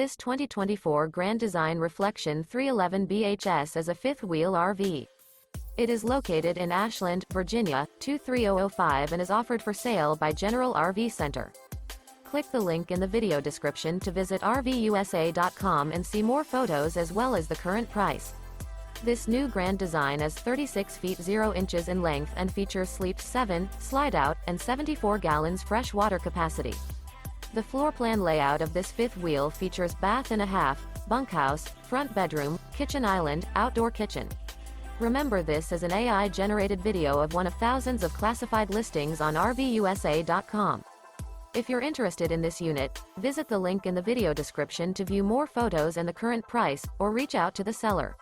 This 2024 Grand Design Reflection 311 BHS is a fifth-wheel RV. It is located in Ashland, Virginia, 23005 and is offered for sale by General RV Center. Click the link in the video description to visit RVUSA.com and see more photos as well as the current price. This new Grand Design is 36 feet 0 inches in length and features Sleep 7, Slideout, and 74 gallons fresh water capacity. The floor plan layout of this fifth wheel features bath and a half, bunkhouse, front bedroom, kitchen island, outdoor kitchen. Remember, this is an AI-generated video of one of thousands of classified listings on RVUSA.com. If you're interested in this unit, visit the link in the video description to view more photos and the current price, or reach out to the seller.